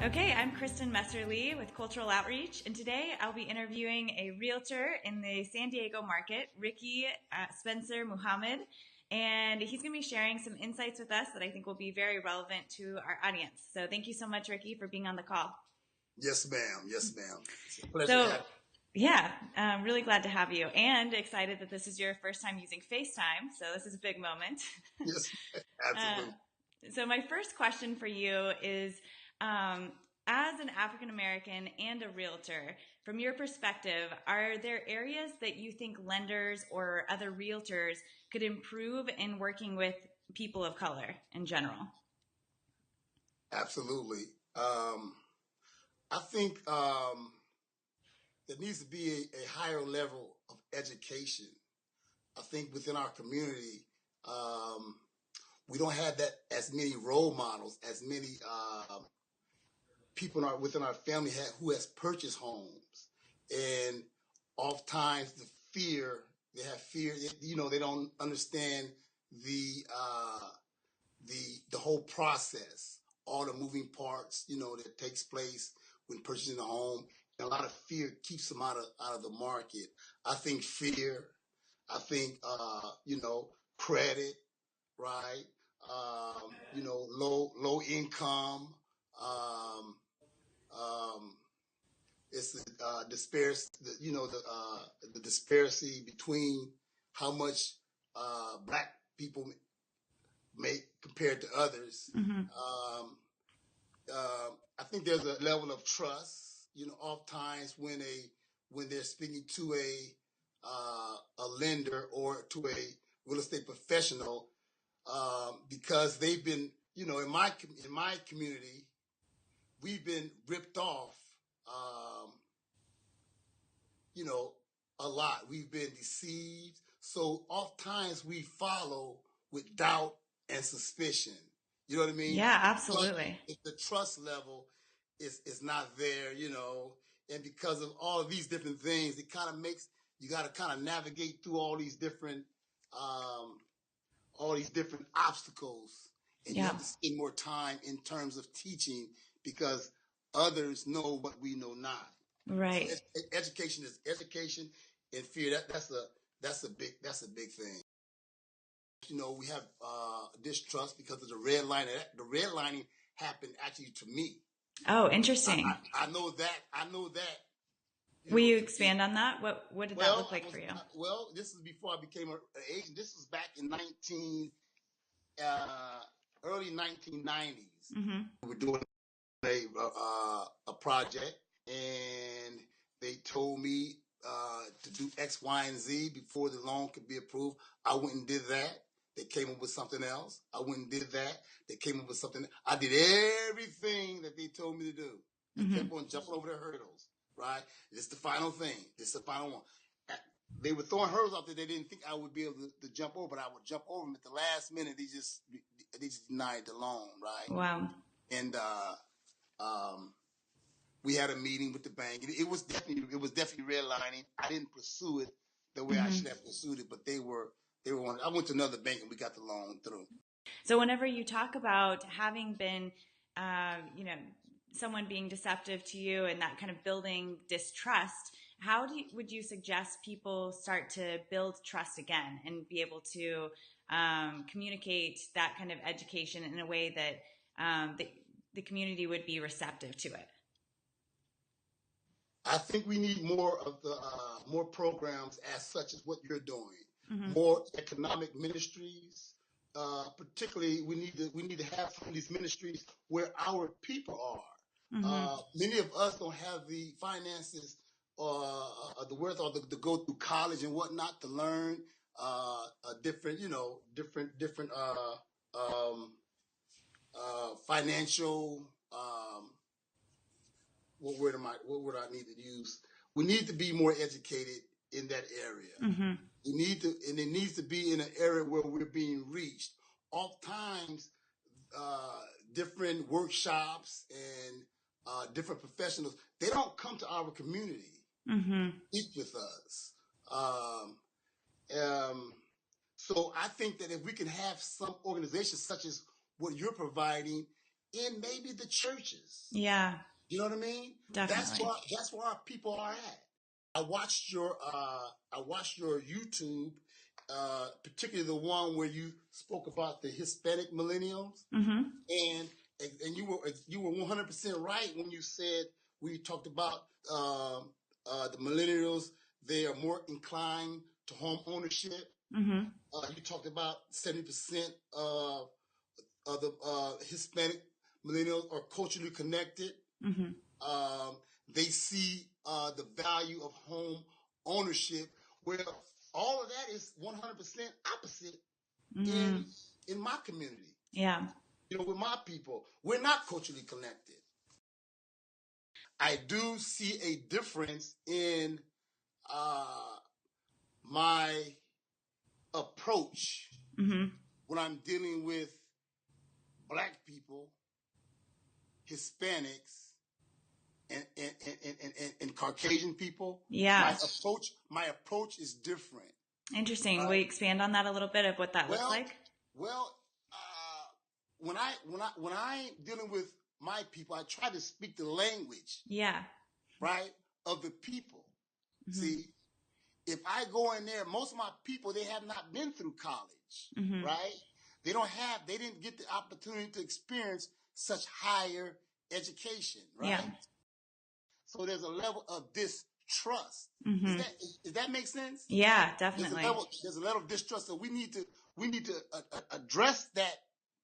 Okay, I'm Kristin Messerli with Cultural Outreach, and today I'll be interviewing a realtor in the San Diego market, Rickey Spencer Muhammad, and he's going to be sharing some insights with us that I think will be very relevant to our audience. So thank you so much, Rickey, for being on the call. Yes, ma'am. Yes, ma'am. It's a pleasure to have you. Yeah, I'm really glad to have you, and excited that this is your first time using FaceTime, so this is a big moment. Yes, absolutely. So my first question for you is, as an African American and a realtor, from your perspective, are there areas that you think lenders or other realtors could improve in working with people of color in general? Absolutely. I think there needs to be a higher level of education. I think within our community, we don't have that as many role models, as many people within our family who has purchased homes, and oftentimes they have fear. They don't understand the the whole process, all the moving parts, that takes place when purchasing a home. And a lot of fear keeps them out of the market. I think fear. I think credit, right? Low income. Um, um, it's the disparity, the disparity between how much black people make compared to others. Mm-hmm. I think there's a level of trust. Oftentimes when they're speaking to a lender or to a real estate professional, because they've been, in my community, we've been ripped off, a lot. We've been deceived. So oftentimes we follow with doubt and suspicion. You know what I mean? Yeah, absolutely. If the trust level is not there, and because of all of these different things, it kind of makes you got to kind of navigate through all these different obstacles, and you Yeah. have to spend more time in terms of teaching because others know what we know not. Right. So education is education, and fear. That's a big thing. We have distrust because of the redlining. The redlining happened actually to me. Oh, interesting. I know that. Will you expand on that? What did that look like for you? Well, this is before I became an agent. This was back in early 1990s. Mm-hmm. We were doing a project, and they told me to do X, Y, and Z before the loan could be approved. I went and did that. They came up with something else. I went and did that. They came up with something. I did everything that they told me to do. I kept on jumping over the hurdles, right? This is the final thing. This is the final one. They were throwing hurdles out there. They didn't think I would be able to jump over, but I would jump over them at the last minute. They just denied the loan, right? Wow. And we had a meeting with the bank. It was definitely redlining. I didn't pursue it the way I should have pursued it, but they were on. I went to another bank and we got the loan through. So whenever you talk about having been, someone being deceptive to you and that kind of building distrust, would you suggest people start to build trust again and be able to communicate that kind of education in a way that the community would be receptive to it? I think we need more of the more programs as such as what you're doing. More economic ministries. Particularly, we need to have some of these ministries where our people are. Many of us don't have the finances or the wherewithal to go through college and whatnot to learn different financial. What word I need to use? We need to be more educated in that area. We need to, and it needs to be in an area where we're being reached. Oftentimes, different workshops and different professionals, they don't come to our community, speak with us. So I think that if we can have some organizations such as what you're providing in maybe the churches. Yeah, You know what I mean? definitely. That's where our people are at. I watched your YouTube, particularly the one where you spoke about the Hispanic Millennials, Mm-hmm. and you were 100% right when you talked about the millennials. They are more inclined to home ownership. Mm-hmm. You talked about 70% of the Hispanic millennials are culturally connected. Mm-hmm. They see the value of home ownership. Well, all of that is 100% opposite Mm-hmm. in my community. Yeah. You know, with my people, we're not culturally connected. I do see a difference in my approach Mm-hmm. when I'm dealing with Black people, Hispanics, and Caucasian people. Yeah. My approach is different. Interesting. Will Right? you expand on that a little bit of what that looks Well, like? well, when I dealing with my people, I try to speak the language, Yeah. right, of the people. Mm-hmm. See, if I go in there, most of my people, they have not been through college, Mm-hmm. right? They didn't get the opportunity to experience such higher education, right? Yeah. So there's a level of distrust. Mm-hmm. Does that make sense? Yeah, definitely. There's a level of distrust. So we need to address that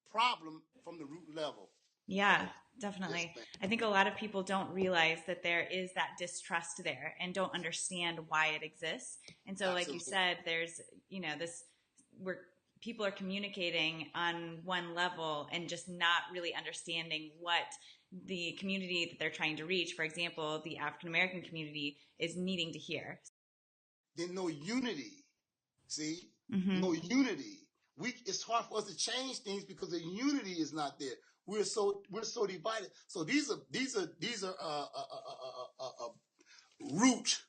problem from the root level. Yeah, definitely. Yes, I think a lot of people don't realize that there is that distrust there and don't understand why it exists. And so, like you said, there's, this where people are communicating on one level and just not really understanding what the community that they're trying to reach, for example, the African American community, is needing to hear. There's no unity. See, Mm-hmm. no unity. It's hard for us to change things because the unity is not there. We're so divided. So these are root.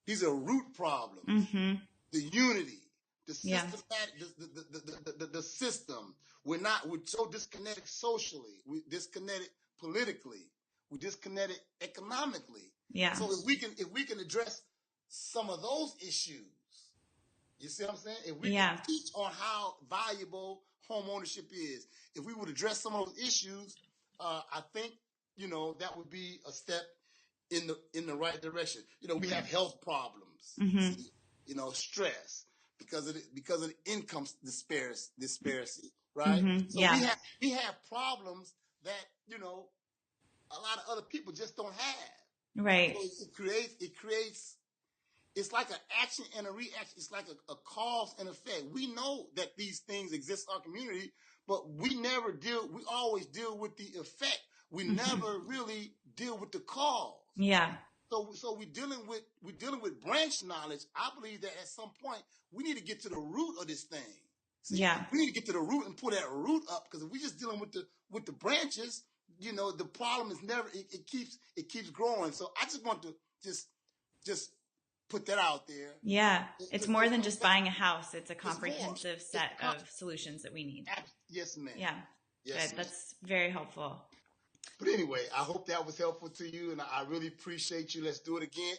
These are root problems. Mm-hmm. The unity, the Yeah. systematic, the system. We're so disconnected socially. We're disconnected politically. We're disconnected economically. Yeah. So if we can address some of those issues, you see what I'm saying? If we can teach on how valuable home ownership is, if we would address some of those issues, I think that would be a step in the right direction. We have health problems, Mm-hmm. stress because of the income disparity, right? Mm-hmm. So we have problems that a lot of other people just don't have. Right. So it creates. It's like an action and a reaction. It's like a cause and effect. We know that these things exist in our community, but we always deal with the effect. We never really deal with the cause. Yeah. So we're dealing with branch knowledge. I believe that at some point we need to get to the root of this thing. See, we need to get to the root and pull that root up, because if we're just dealing with the branches, the problem is never. It keeps growing. So I just want to just put that out there. Yeah, it's more than just buying a house. It's a comprehensive set of solutions that we need. Yes, ma'am. Yeah, yes, good. That's very helpful. But anyway, I hope that was helpful to you, and I really appreciate you. Let's do it again.